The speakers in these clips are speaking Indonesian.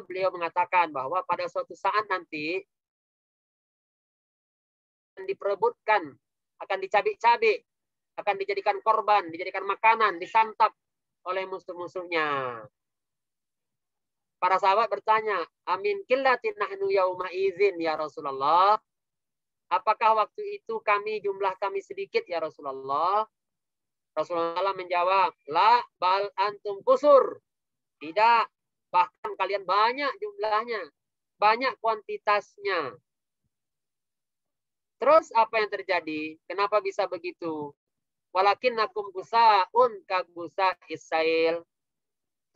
beliau mengatakan bahwa pada suatu saat nanti akan diperebutkan, akan dicabik-cabik, akan dijadikan korban, dijadikan makanan, disantap oleh musuh-musuhnya. Para sahabat bertanya, amin killatin nahnu yauma izin ya Rasulullah. Apakah waktu itu jumlah kami sedikit ya Rasulullah? Rasulullah menjawab, la bal antum kusur. Tidak, bahkan kalian banyak jumlahnya, banyak kuantitasnya. Terus apa yang terjadi? Kenapa bisa begitu? Walakinnakum gusaun ka gusa isail.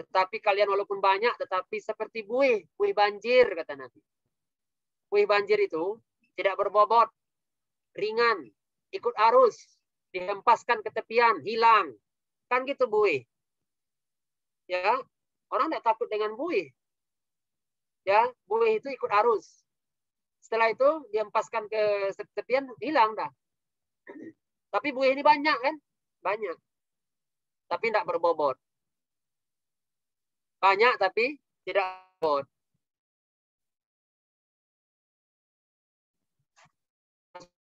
Tetapi kalian walaupun banyak, tetapi seperti buih banjir, kata Nabi. Buih banjir itu tidak berbobot, ringan, ikut arus, dihempaskan ke tepian, hilang. Kan gitu buih. Ya, orang tidak takut dengan buih. Ya, buih itu ikut arus. Setelah itu dihempaskan ke tepian, hilang dah. Tapi buih ini banyak kan? Banyak. Tapi tidak berbobot. Banyak tapi tidak berbobot.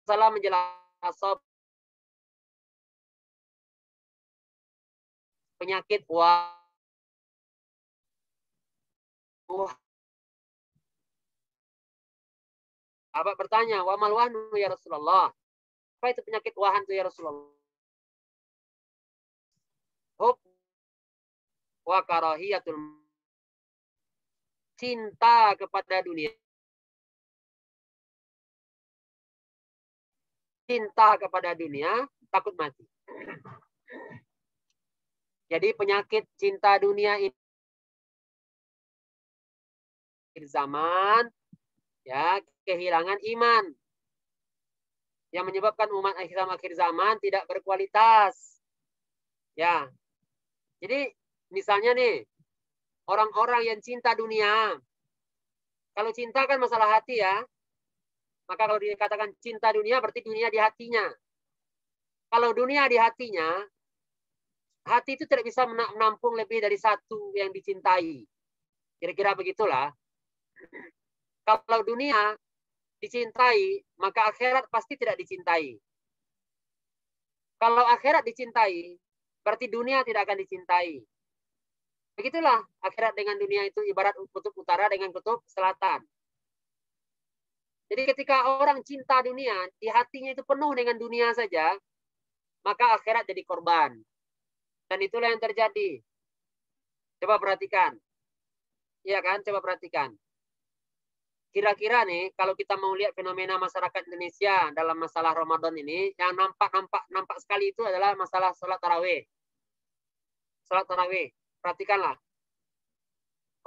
Salah menjelaskan penyakit wah. Abang bertanya, wa mal wahnu ya Rasulullah. Apa itu penyakit wahan itu ya Rasulullah? Hub wa karahiyatul, cinta kepada dunia. Cinta kepada dunia, takut mati. Jadi penyakit cinta dunia ini akhir zaman, ya, kehilangan iman yang menyebabkan umat akhir zaman tidak berkualitas. Ya. Jadi misalnya nih, orang-orang yang cinta dunia. Kalau cinta kan masalah hati ya. Maka kalau dikatakan cinta dunia berarti dunia di hatinya. Kalau dunia di hatinya, hati itu tidak bisa menampung lebih dari satu yang dicintai. Kira-kira begitulah. Kalau dunia dicintai, maka akhirat pasti tidak dicintai. Kalau akhirat dicintai, berarti dunia tidak akan dicintai. Begitulah akhirat dengan dunia itu ibarat kutub utara dengan kutub selatan. Jadi ketika orang cinta dunia, di hatinya itu penuh dengan dunia saja, maka akhirat jadi korban. Dan itulah yang terjadi. Coba perhatikan. Iya kan? Coba perhatikan. Kira-kira nih, kalau kita mau lihat fenomena masyarakat Indonesia dalam masalah Ramadan ini, yang nampak sekali itu adalah masalah sholat tarawih. Sholat tarawih. Perhatikanlah.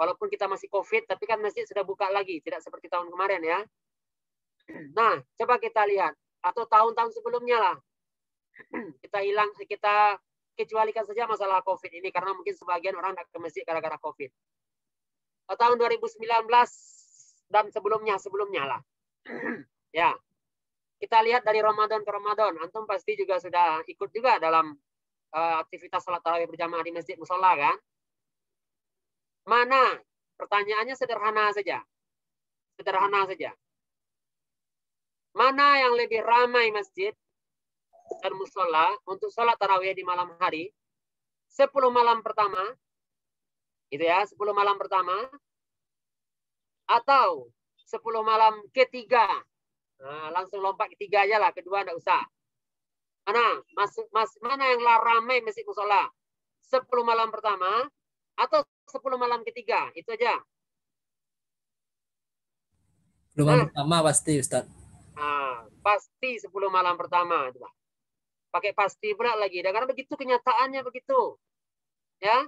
Walaupun kita masih COVID, tapi kan masjid sudah buka lagi. Tidak seperti tahun kemarin ya. Nah, coba kita lihat. Atau tahun-tahun sebelumnya lah. Kita kecualikan saja masalah COVID ini. Karena mungkin sebagian orang tidak ke masjid gara-gara COVID. Tahun 2019 dan sebelumnya lah. Ya. Kita lihat dari Ramadan ke Ramadan. Antum pasti juga sudah ikut juga dalam aktivitas salat tarawih berjamaah di masjid musola kan? Mana? Pertanyaannya sederhana saja. Sederhana saja. Mana yang lebih ramai masjid dan musola untuk sholat tarawih di malam hari? 10 malam pertama, gitu ya, 10 malam pertama, atau 10 malam ketiga. Nah, langsung lompat ketiga aja lah, kedua enggak usah. Mana yang ramai masjid musola? 10 malam pertama atau 10 malam ketiga? Itu aja. 10 malam pertama pasti, Ustaz. Pasti 10 malam pertama. Pakai pasti pula lagi. Dan karena begitu kenyataannya begitu. Ya.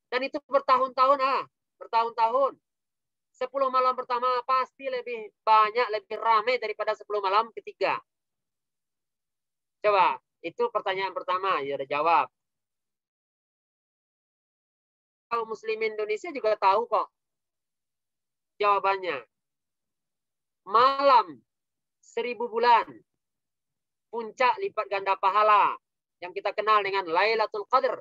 Dan itu bertahun-tahun. Bertahun-tahun. 10 malam pertama pasti lebih banyak, lebih ramai daripada 10 malam ketiga. Coba. Itu pertanyaan pertama. Ya udah jawab. Kaum muslimin Indonesia juga tahu kok. Jawabannya. Malam 1000 bulan. Puncak lipat ganda pahala yang kita kenal dengan Lailatul Qadar.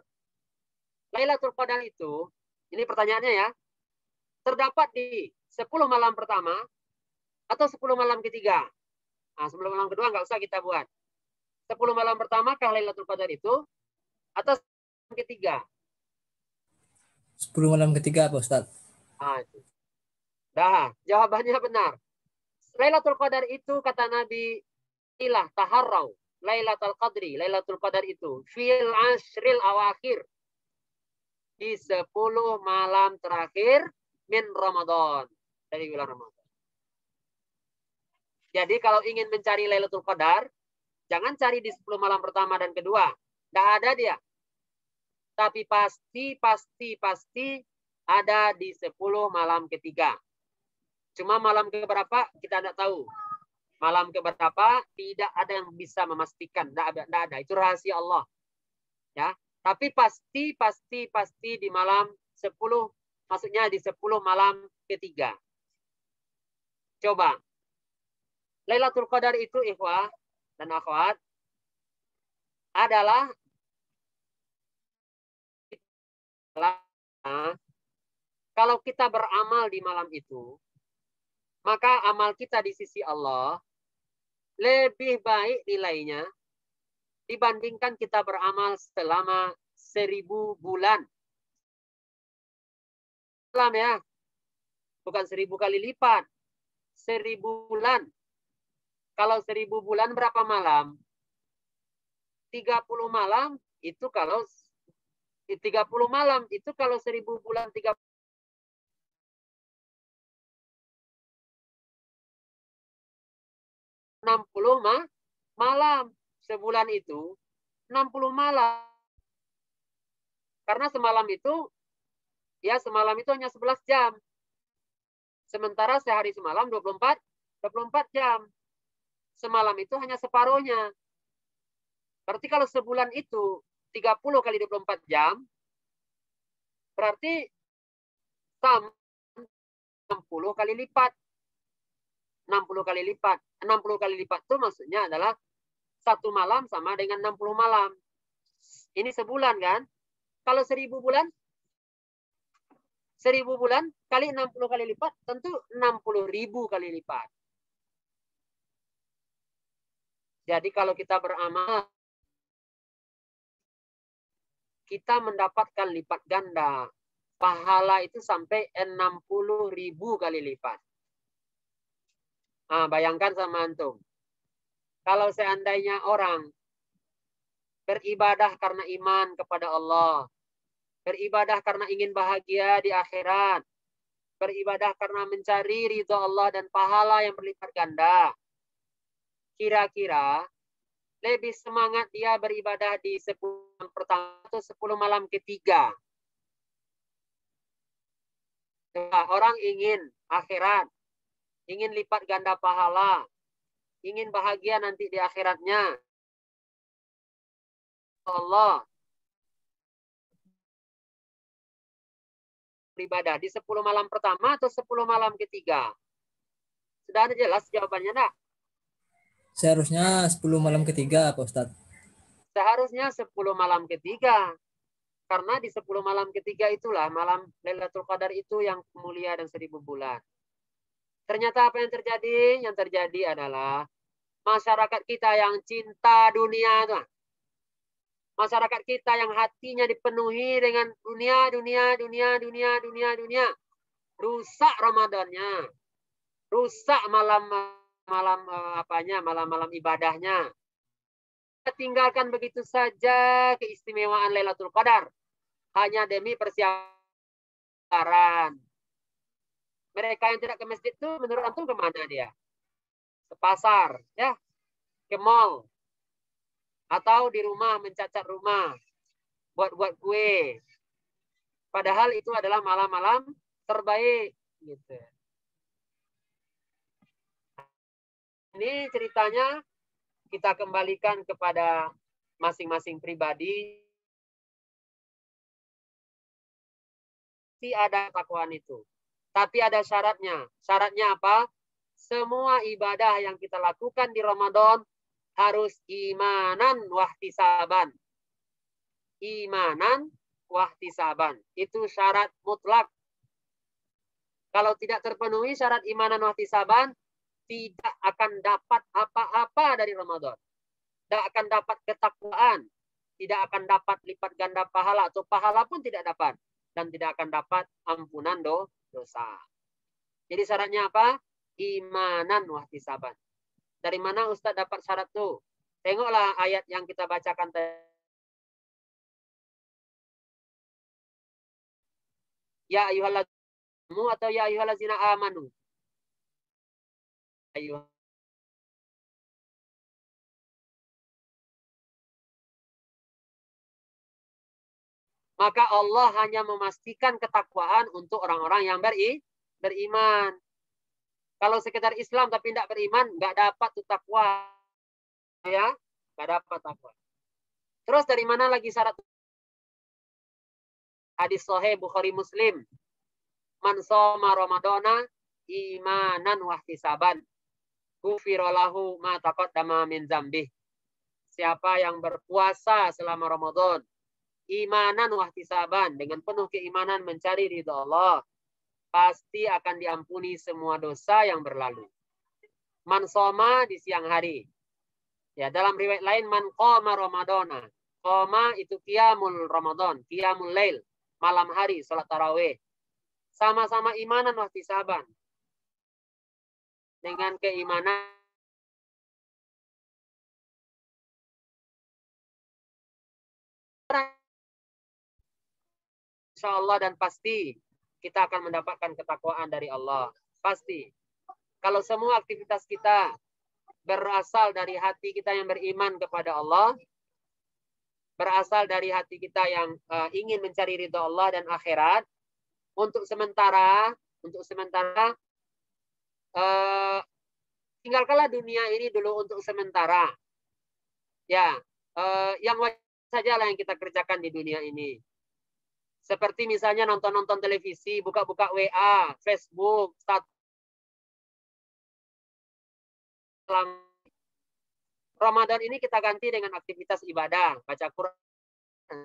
Lailatul Qadar itu, ini pertanyaannya ya. terdapat di 10 malam pertama atau 10 malam ketiga. Nah, 10 malam kedua nggak usah kita buat. 10 malam pertama kah Lailatul Qadar itu atau 10 malam ketiga? 10 malam ketiga apa Ustaz? Nah, itu. Dah, jawabannya benar. Lailatul Qadar itu kata Nabi ilah taharrau Lailatul Qadri. Lailatul Qadar itu fil ashril awakhir. Di 10 malam terakhir min Ramadan. Dari bulan Ramadan. Jadi kalau ingin mencari Lailatul Qadar, jangan cari di 10 malam pertama dan kedua. Tidak ada dia. Tapi pasti ada di 10 malam ketiga. Cuma malam keberapa kita tidak tahu. Malam keberapa tidak ada yang bisa memastikan. Tidak ada. Itu rahasia Allah. Ya. Tapi pasti di malam 10, maksudnya di 10 malam ketiga. Coba. Lailatul Qadar itu ikhwah dan akhwat adalah kalau kita beramal di malam itu, maka amal kita di sisi Allah lebih baik nilainya dibandingkan kita beramal selama 1000 bulan. Ya, bukan 1000 kali lipat. 1000 bulan. Kalau 1000 bulan berapa malam? 30 malam itu kalau 30 malam itu kalau 1000 bulan 30 60 malam. Sebulan itu 60 malam. Karena semalam itu hanya 11 jam. Sementara sehari semalam 24 jam. Semalam itu hanya separuhnya. Berarti kalau sebulan itu 30 kali 24 jam, berarti 60 kali lipat. 60 kali lipat. 60 kali lipat itu maksudnya adalah satu malam sama dengan 60 malam. Ini sebulan kan? Kalau 1000 bulan, 1000 bulan kali 60 kali lipat, tentu 60.000 kali lipat. Jadi kalau kita beramal, kita mendapatkan lipat ganda. Pahala itu sampai 60.000 kali lipat. Nah, bayangkan sama antum. Kalau seandainya orang beribadah karena iman kepada Allah, beribadah karena ingin bahagia di akhirat, beribadah karena mencari ridho Allah dan pahala yang berlipat ganda, kira-kira lebih semangat dia beribadah di 10 malam pertama atau 10 malam ketiga. Orang ingin akhirat, ingin lipat ganda pahala, ingin bahagia nanti di akhiratnya. Allah beribadah di 10 malam pertama atau 10 malam ketiga? Sudah ada jelas jawabannya enggak? Seharusnya 10 malam ketiga Pak Ustadz. Seharusnya 10 malam ketiga. Karena di 10 malam ketiga itulah malam Lailatul Qadar itu yang mulia dan 1000 bulan. Ternyata apa yang terjadi? Yang terjadi adalah masyarakat kita yang cinta dunia. Masyarakat kita yang hatinya dipenuhi dengan dunia. Rusak Ramadannya. Rusak malam-malam ibadahnya. Tinggalkan begitu saja keistimewaan Lailatul Qadar hanya demi persiapan. Mereka yang tidak ke masjid itu menurut antum kemana dia? Ke pasar, ya, ke mall, atau di rumah mencacat rumah, buat kue. Padahal itu adalah malam-malam terbaik, gitu. Ini ceritanya kita kembalikan kepada masing-masing pribadi. Pasti ada takwaan itu. Tapi ada syaratnya. Syaratnya apa? Semua ibadah yang kita lakukan di Ramadan harus imanan wahtisaban. Imanan wahtisaban. Itu syarat mutlak. Kalau tidak terpenuhi syarat imanan wahtisaban, tidak akan dapat apa-apa dari Ramadan. Tidak akan dapat ketakwaan, tidak akan dapat lipat ganda pahala, atau pahala pun tidak dapat. Dan tidak akan dapat ampunan dosa. Jadi syaratnya apa? Imanan wahtisaban. Dari mana Ustaz dapat syarat itu? Tengoklah ayat yang kita bacakan tadi. Ya ayyuhallazina atau ya ayyuhallazina amanu. Ayyuh. Maka Allah hanya memastikan ketakwaan untuk orang-orang yang beriman. Kalau sekedar Islam tapi tidak beriman, nggak dapat tuh takwa. Ya, nggak dapat takwa. Terus dari mana lagi syarat? Hadis sahih Bukhari Muslim. Man shoma Ramadana imanan wahtisaban. Ghufira lahu ma taqaddama min dzambih. Siapa yang berpuasa selama Ramadan, imanan wahtisaban, dengan penuh keimanan mencari ridha Allah, pasti akan diampuni semua dosa yang berlalu. Man shoma di siang hari. Ya, dalam riwayat lain man qama Ramadana. Qama itu qiyamul Ramadan, qiyamul lail, malam hari salat tarawih. Sama-sama imanan wahtisaban. Dengan keimanan insyaallah dan pasti kita akan mendapatkan ketakwaan dari Allah. Pasti. Kalau semua aktivitas kita berasal dari hati kita yang beriman kepada Allah, berasal dari hati kita yang ingin mencari ridha Allah dan akhirat, untuk sementara tinggalkanlah dunia ini dulu untuk sementara. Ya, yang wajar sajalah yang kita kerjakan di dunia ini. Seperti misalnya nonton-nonton televisi, buka-buka WA, Facebook, status. Ramadan ini kita ganti dengan aktivitas ibadah, baca Quran.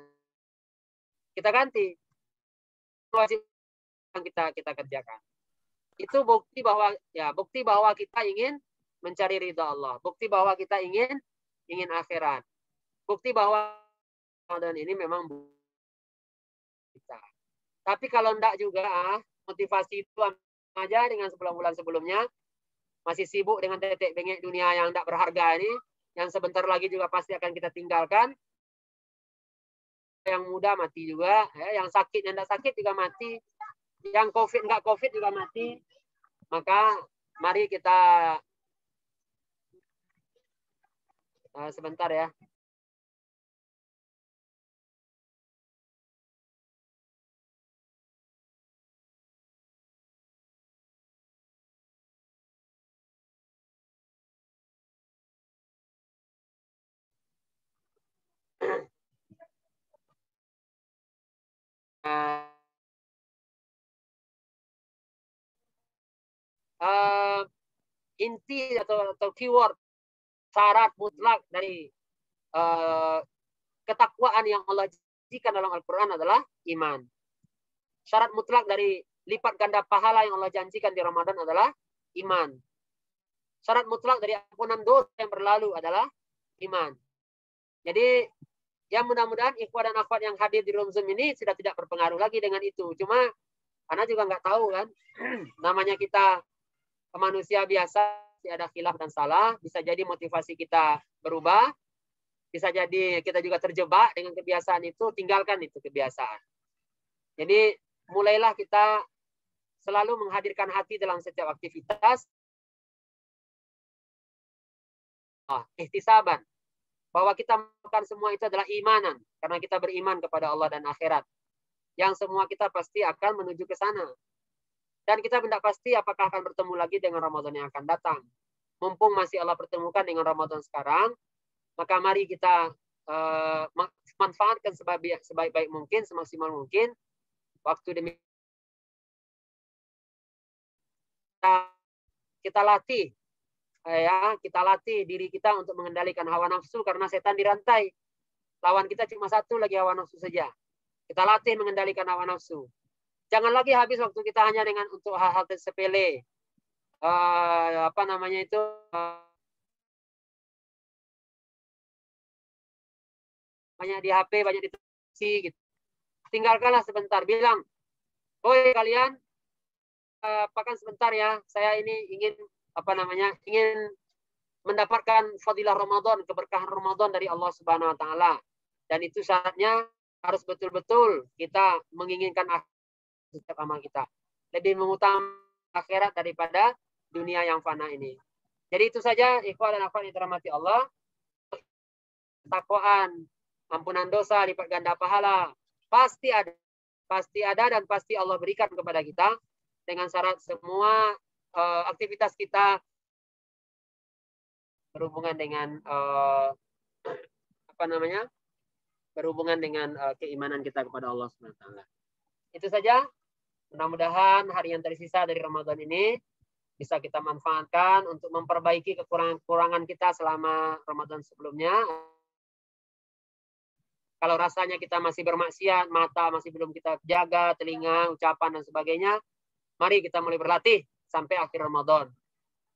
Kita ganti. Wajib yang kita kerjakan. Itu bukti bahwa kita ingin mencari ridha Allah. Bukti bahwa kita ingin akhirat. Bukti bahwa Ramadan ini memang kita. Tapi kalau enggak juga, motivasi itu aja dengan bulan sebelumnya, masih sibuk dengan tetek bengek dunia yang enggak berharga ini, yang sebentar lagi juga pasti akan kita tinggalkan. Yang muda mati juga, yang sakit yang enggak sakit juga mati, yang COVID enggak COVID juga mati. Maka mari kita sebentar ya. Inti atau keyword syarat mutlak dari ketakwaan yang Allah janjikan dalam Al-Quran adalah iman. Syarat mutlak dari lipat ganda pahala yang Allah janjikan di Ramadan adalah iman. Syarat mutlak dari ampunan dosa yang berlalu adalah iman. Jadi ya mudah-mudahan ikhwah dan akhwat yang hadir di room Zoom ini sudah tidak berpengaruh lagi dengan itu. Cuma Ana juga nggak tahu kan, namanya kita manusia biasa, ada khilaf dan salah, bisa jadi motivasi kita berubah, bisa jadi kita juga terjebak dengan kebiasaan itu, tinggalkan itu kebiasaan. Jadi mulailah kita selalu menghadirkan hati dalam setiap aktivitas, ihtisaban, bahwa kita melakukan semua itu adalah imanan, karena kita beriman kepada Allah dan akhirat. Yang semua kita pasti akan menuju ke sana. Dan kita tidak pasti apakah akan bertemu lagi dengan Ramadan yang akan datang. Mumpung masih Allah pertemukan dengan Ramadan sekarang, maka mari kita manfaatkan sebaik-baik mungkin, semaksimal mungkin waktu demi kita latih kita latih diri kita untuk mengendalikan hawa nafsu, karena setan dirantai. Lawan kita cuma satu lagi, hawa nafsu saja. Kita latih mengendalikan hawa nafsu. Jangan lagi habis waktu kita hanya dengan untuk hal-hal sepele. Apa namanya itu? Banyak di HP, banyak di televisi gitu. Tinggalkanlah sebentar, bilang, "Oi kalian, pakan sebentar ya. Saya ini ingin apa namanya? Ingin mendapatkan fadilah Ramadan, keberkahan Ramadan dari Allah Subhanahu wa taala. Dan itu syaratnya harus betul-betul kita menginginkan setiap amal kita. Lebih mengutamakan akhirat daripada dunia yang fana ini. Jadi itu saja ikhwan dan akhwat yang dirahmati Allah. Takwaan, ampunan dosa, lipat ganda pahala pasti ada dan pasti Allah berikan kepada kita dengan syarat semua aktivitas kita berhubungan dengan apa namanya? Berhubungan dengan keimanan kita kepada Allah Subhanahu wa taala. Itu saja. Mudah-mudahan hari yang tersisa dari Ramadan ini bisa kita manfaatkan untuk memperbaiki kekurangan-kekurangan kita selama Ramadan sebelumnya. Kalau rasanya kita masih bermaksiat, mata masih belum kita jaga, telinga, ucapan, dan sebagainya, mari kita mulai berlatih sampai akhir Ramadan.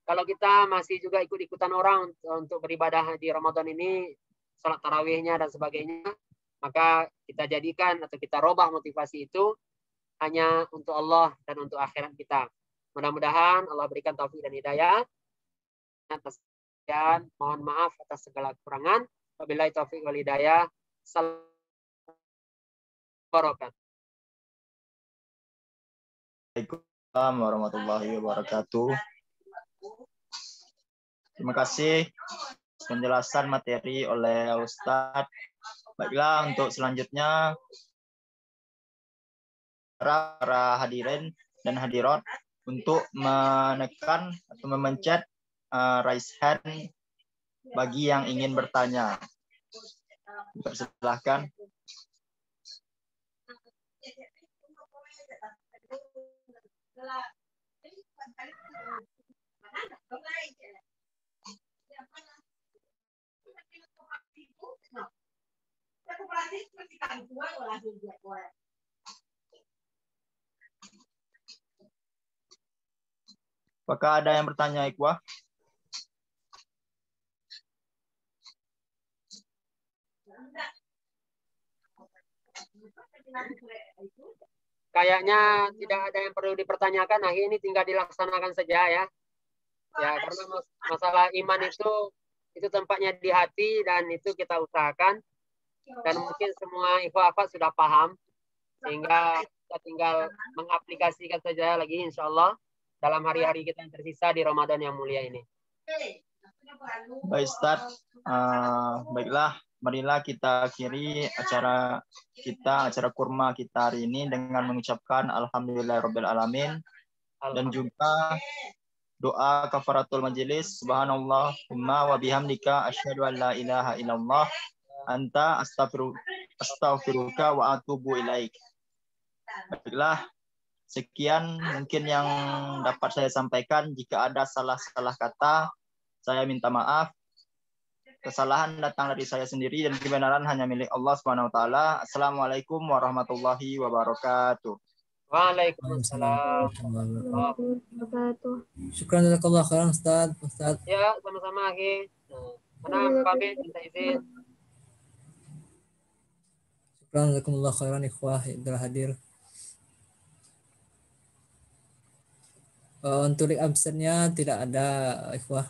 Kalau kita masih juga ikut-ikutan orang untuk beribadah di Ramadan ini, salat tarawihnya dan sebagainya, maka kita jadikan atau kita robah motivasi itu hanya untuk Allah dan untuk akhirat kita. Mudah-mudahan Allah berikan taufik dan hidayah. Atas dan mohon maaf atas segala kekurangan. Wabillahi taufik wal hidayah. Assalamualaikum warahmatullahi wabarakatuh. Terima kasih penjelasan materi oleh Ustadz. Baiklah, untuk selanjutnya para hadirin dan hadirat untuk menekan atau memencet raise hand bagi yang ingin bertanya. Persilahkan. Apakah ada yang bertanya, Ikhwah? Kayaknya tidak ada yang perlu dipertanyakan. Nah, ini tinggal dilaksanakan saja ya. Ya, karena masalah iman itu tempatnya di hati dan itu kita usahakan. Dan mungkin semua ikhwah-ikhwah sudah paham. Sehingga kita tinggal mengaplikasikan saja lagi insya Allah dalam hari-hari kita yang tersisa di Ramadan yang mulia ini. Baik, Ustaz. Baiklah, marilah kita akhiri acara kurma kita hari ini dengan mengucapkan Alhamdulillahirabbil alamin dan juga doa kafaratul majelis. Subhanallahumma wa bihamdika asyhadu an la ilaha illallah anta astaghfiruka wa atubu ilaik. Baiklah, sekian mungkin yang dapat saya sampaikan. Jika ada salah-salah kata, saya minta maaf. Kesalahan datang dari saya sendiri dan kebenaran hanya milik Allah Subhanahu wa taala. Assalamualaikum warahmatullahi wabarakatuh. Waalaikumsalam. Syukran jazakallah khairan Ustaz. Ya, sama-sama akhi. Mana pamit minta izin. Syukran jazakumullah khairan ikhwah yang telah hadir. Untuk absennya tidak ada ikhwah.